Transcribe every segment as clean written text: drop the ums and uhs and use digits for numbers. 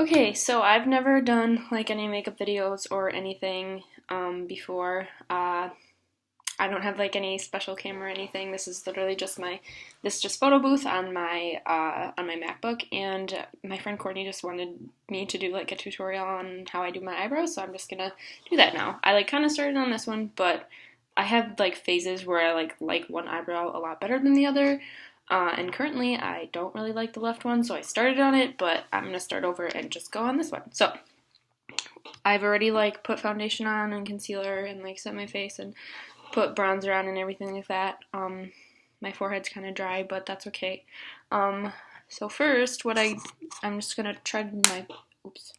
Okay, so I've never done like any makeup videos or anything before. I don't have like any special camera or anything. This is literally just just photo booth on my MacBook, and my friend Courtney just wanted me to do like a tutorial on how I do my eyebrows, so I'm just gonna do that now. I like kind of started on this one, but I have like phases where I like one eyebrow a lot better than the other. And currently I don't really like the left one, so I started on it, but I'm gonna start over and just go on this one. So I've already like put foundation on and concealer and like set my face and put bronzer on and everything like that. My forehead's kind of dry, but that's okay. So first, I'm just gonna try to do my, oops,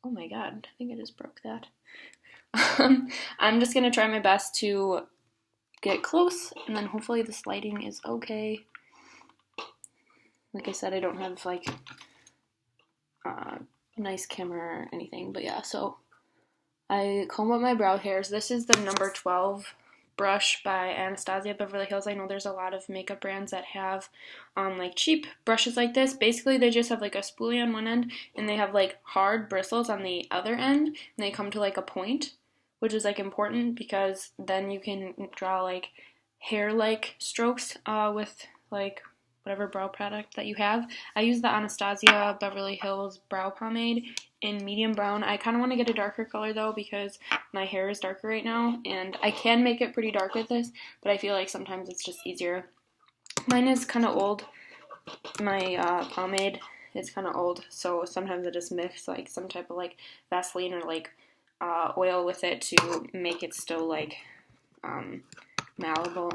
oh my god, I think I just broke that. I'm just gonna try my best to get close, and then hopefully this lighting is okay. Like I said, I don't have like a nice camera or anything, but yeah, so I comb up my brow hairs. This is the number 12 brush by Anastasia, Beverly Hills. I know there's a lot of makeup brands that have like cheap brushes like this. Basically, they just have like a spoolie on one end, and they have like hard bristles on the other end, and they come to like a point, which is like important because then you can draw like hair-like strokes with like whatever brow product that you have. I use the Anastasia Beverly Hills Brow Pomade in medium brown. I kind of want to get a darker color though because my hair is darker right now, and I can make it pretty dark with this, but I feel like sometimes it's just easier. Mine is kind of old. My pomade is kind of old, so sometimes I just mix like some type of like Vaseline or like oil with it to make it still like malleable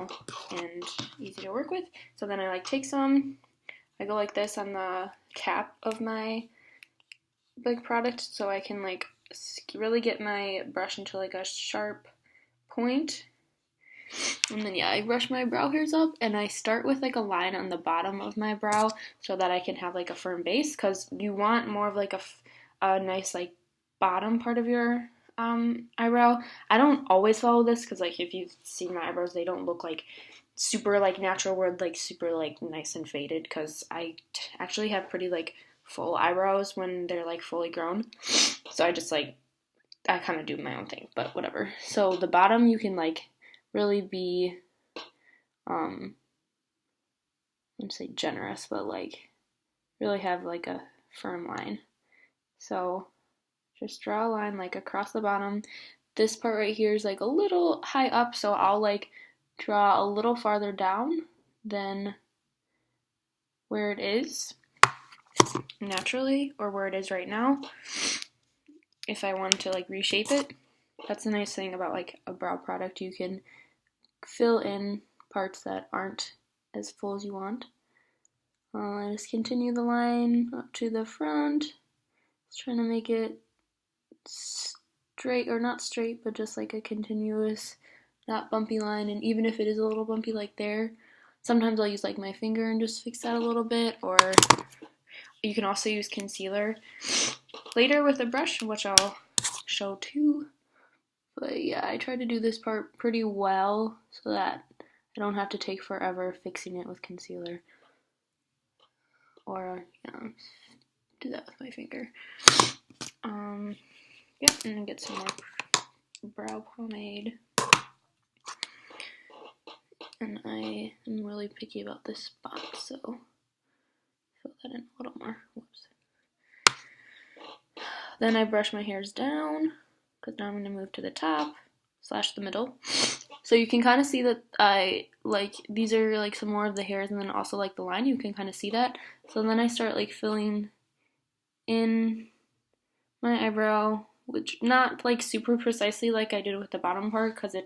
and easy to work with. So then I like take some, I go like this on the cap of my big product so I can like really get my brush into like a sharp point. And then yeah, I brush my brow hairs up, and I start with like a line on the bottom of my brow so that I can have like a firm base, because you want more of like a nice like bottom part of your eyebrow. I don't always follow this because like if you've seen my eyebrows, they don't look like super like natural where like super like nice and faded, because I actually have pretty like full eyebrows when they're like fully grown. So I just like, I kind of do my own thing, but whatever. So the bottom you can like really be let's say generous, but like really have like a firm line. So just draw a line like across the bottom. This part right here is like a little high up, so I'll like draw a little farther down than where it is naturally, or where it is right now, if I want to like reshape it. That's the nice thing about like a brow product. You can fill in parts that aren't as full as you want. I just continue the line up to the front. Just trying to make it straight, or not straight, but just like a continuous, not bumpy line. And even if it is a little bumpy like there, sometimes I'll use like my finger and just fix that a little bit, or you can also use concealer later with a brush, which I'll show too. But yeah, I try to do this part pretty well so that I don't have to take forever fixing it with concealer, or do that with my finger. Yep, and then get some more brow pomade. And I am really picky about this spot, so fill that in a little more. Whoops. Then I brush my hairs down, because now I'm going to move to the top / the middle. So you can kind of see that I like, these are like some more of the hairs, and then also like the line, you can kind of see that. So then I start like filling in my eyebrow, which not like super precisely like I did with the bottom part, because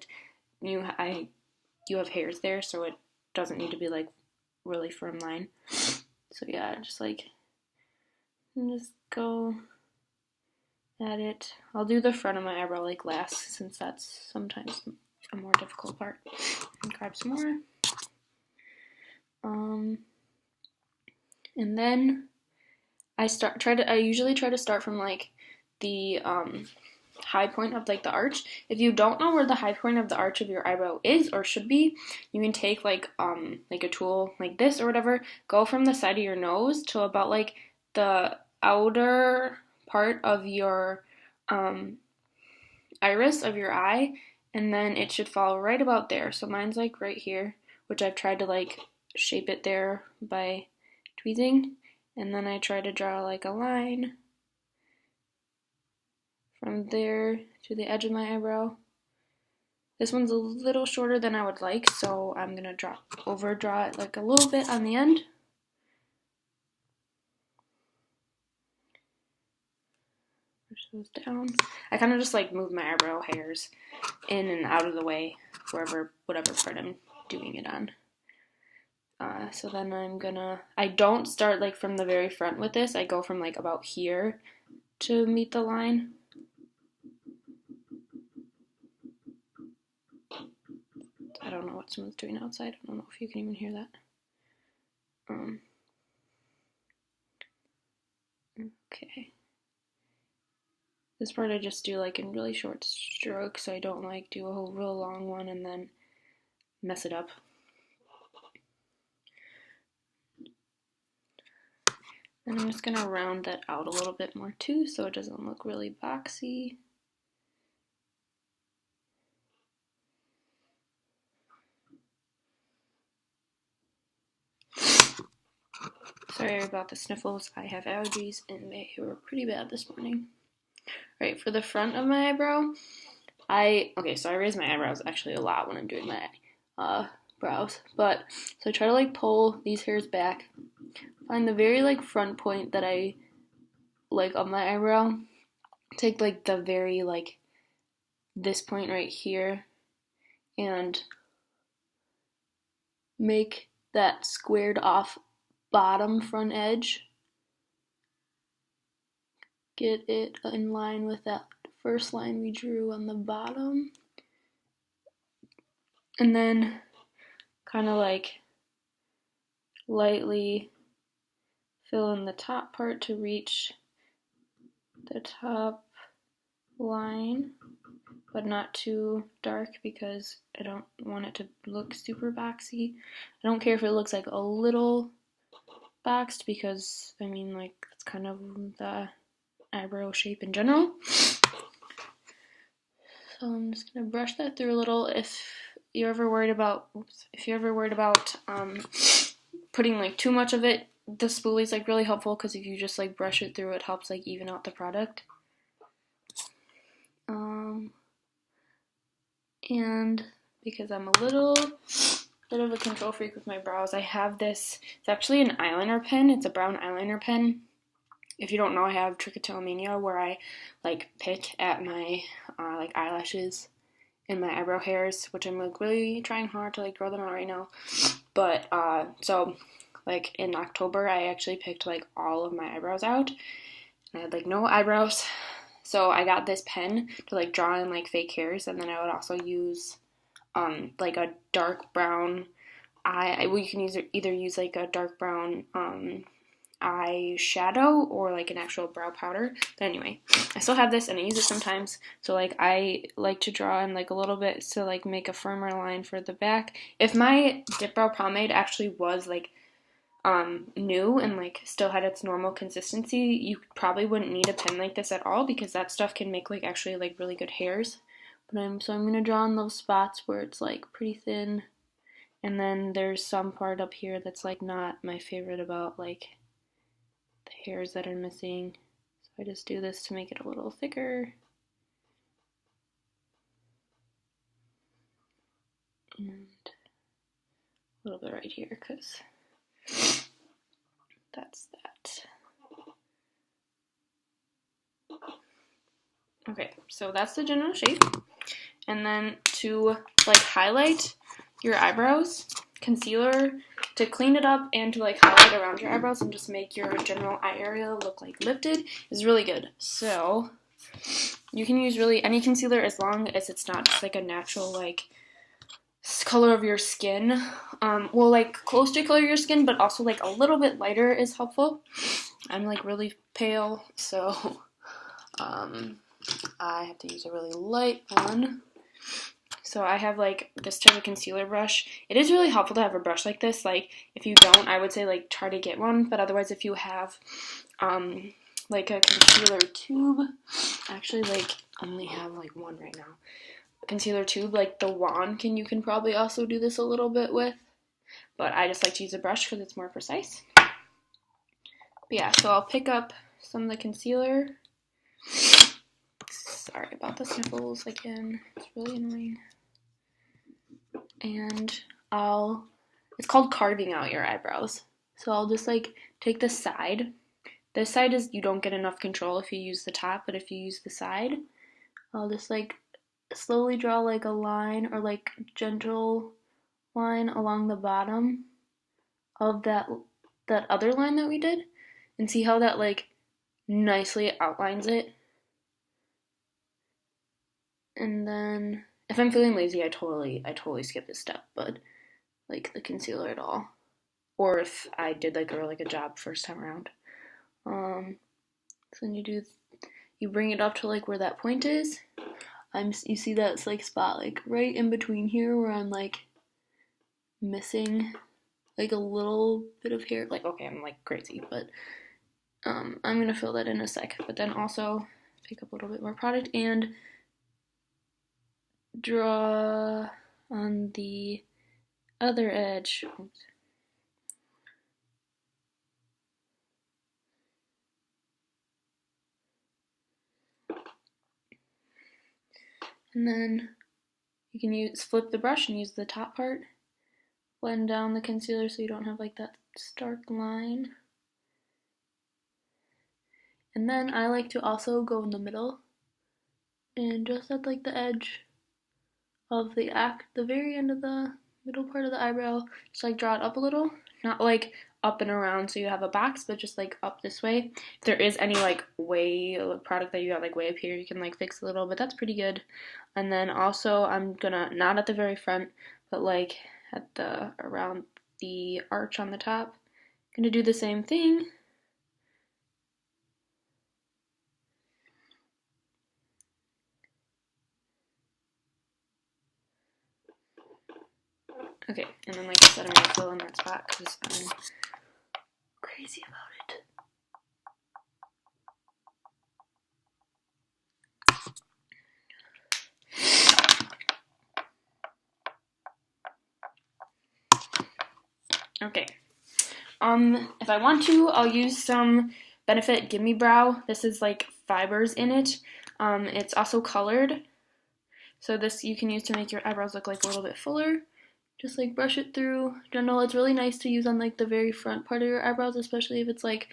you have hairs there, so it doesn't need to be like really firm line. So yeah, just go at it. I'll do the front of my eyebrow like last, since that's sometimes a more difficult part. And grab some more. And then I usually try to start from like the high point of like the arch. If you don't know where the high point of the arch of your eyebrow is or should be, you can take like a tool like this or whatever, go from the side of your nose to about like the outer part of your iris of your eye, and then it should fall right about there. So mine's like right here, which I've tried to like shape it there by tweezing, and then I try to draw like a line from there to the edge of my eyebrow. This one's a little shorter than I would like, so I'm gonna overdraw it like a little bit on the end. Push those down. I kind of just like move my eyebrow hairs in and out of the way, whatever part I'm doing it on. So then I don't start like from the very front with this. I go from like about here to meet the line. I don't know what someone's doing outside. I don't know if you can even hear that. Okay. This part I just do like in really short strokes, so I don't like do a whole real long one and then mess it up. And I'm just gonna round that out a little bit more too, so it doesn't look really boxy. Sorry about the sniffles. I have allergies and they were pretty bad this morning. Alright, for the front of my eyebrow, so I raise my eyebrows actually a lot when I'm doing my brows, but so I try to like pull these hairs back, find the very like front point that I like of my eyebrow, take like the very like this point right here and make that squared off bottom front edge, get it in line with that first line we drew on the bottom, and then kind of like lightly fill in the top part to reach the top line, but not too dark because I don't want it to look super boxy. I don't care if it looks like a little boxed because, I mean, like, that's kind of the eyebrow shape in general. So I'm just gonna brush that through a little. If you're ever worried about, putting like too much of it, the spoolie's like really helpful because if you just like brush it through, it helps like even out the product. And because I'm a little bit of a control freak with my brows, I have this. It's actually an eyeliner pen. It's a brown eyeliner pen. If you don't know, I have trichotillomania, where I like pick at my like eyelashes and my eyebrow hairs, which I'm like really trying hard to like grow them out right now. But so like in October, I actually picked like all of my eyebrows out, and I had like no eyebrows. So I got this pen to like draw in like fake hairs, and then I would also use like a dark brown you can either use like a dark brown eyeshadow or like an actual brow powder. But anyway, I still have this and I use it sometimes. So like I like to draw in like a little bit to like make a firmer line for the back. If my Dipbrow pomade actually was like new and like still had its normal consistency, you probably wouldn't need a pen like this at all, because that stuff can make like actually like really good hairs. But I'm gonna draw in those spots where it's like pretty thin, and then there's some part up here that's like not my favorite about like the hairs that are missing. So I just do this to make it a little thicker. And a little bit right here, because that's that. Okay, so that's the general shape. And then to like highlight your eyebrows, concealer to clean it up and to like highlight around your eyebrows and just make your general eye area look like lifted is really good. So you can use really any concealer as long as it's not just like a natural like color of your skin. Well, like close to color of your skin, but also like a little bit lighter is helpful. I'm like really pale, so I have to use a really light one. So I have like this type of concealer brush. It is really helpful to have a brush like this. Like if you don't, I would say like try to get one. But otherwise, if you have like a concealer tube. I actually like only have like one right now. A concealer tube, like the wand you can probably also do this a little bit with, but I just like to use a brush because it's more precise. But yeah, so I'll pick up some of the concealer. Sorry about the sniffles again, it's really annoying. And it's called carving out your eyebrows. So I'll just like take the side. This side is, you don't get enough control if you use the top, but if you use the side, I'll just like slowly draw like a line or like gentle line along the bottom of that other line that we did, and see how that like nicely outlines it. And then if I'm feeling lazy, I totally skip this step, but like the concealer at all, or if I did like a really good job first time around. So then you bring it up to like where that point is. You see that like spot like right in between here where I'm like missing like a little bit of hair. Like, okay, I'm like crazy, but I'm gonna fill that in a sec. But then also pick up a little bit more product and draw on the other edge. Oops. And then you can flip the brush and use the top part, blend down the concealer so you don't have like that stark line. And then I like to also go in the middle and just at like the edge of the very end of the middle part of the eyebrow, just like draw it up a little, not like up and around so you have a box, but just like up this way. If there is any like product that you got like way up here, you can like fix a little, but that's pretty good. And then also I'm gonna, not at the very front, but like at around the arch on the top, I'm gonna do the same thing. Okay, and then like I said, I'm gonna fill in that spot because I'm crazy about it. Okay. If I want to, I'll use some Benefit Gimme Brow. This is like fibers in it. It's also colored. So this you can use to make your eyebrows look like a little bit fuller. Just like brush it through. Gentle. It's really nice to use on like the very front part of your eyebrows, especially if it's like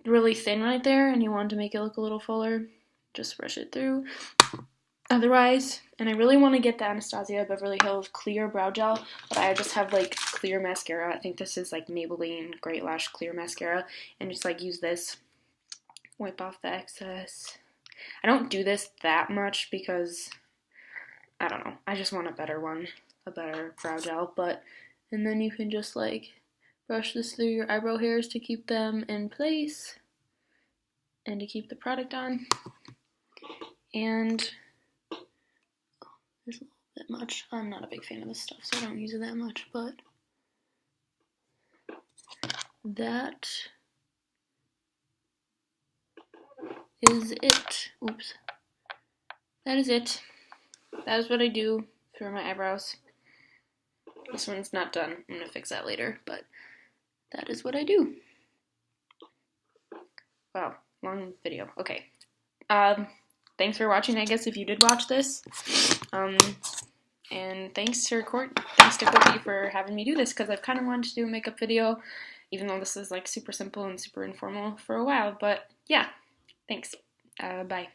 really thin right there and you want to make it look a little fuller. Just brush it through. Otherwise, and I really want to get the Anastasia Beverly Hills Clear Brow Gel, but I just have like clear mascara. I think this is like Maybelline Great Lash Clear Mascara, and just like use this, wipe off the excess. I don't do this that much because, I don't know, I just want a better one, a better brow gel, and then you can just like brush this through your eyebrow hairs to keep them in place and to keep the product on. And there's a little bit much. I'm not a big fan of this stuff, so I don't use it that much, but that is it. Oops. That is it. That is what I do for my eyebrows. This one's not done. I'm gonna fix that later, but that is what I do. Wow, long video. Okay. Thanks for watching, I guess, if you did watch this. And thanks to Courtney for having me do this, because I've kind of wanted to do a makeup video, even though this is like super simple and super informal for a while. But yeah, thanks. Bye.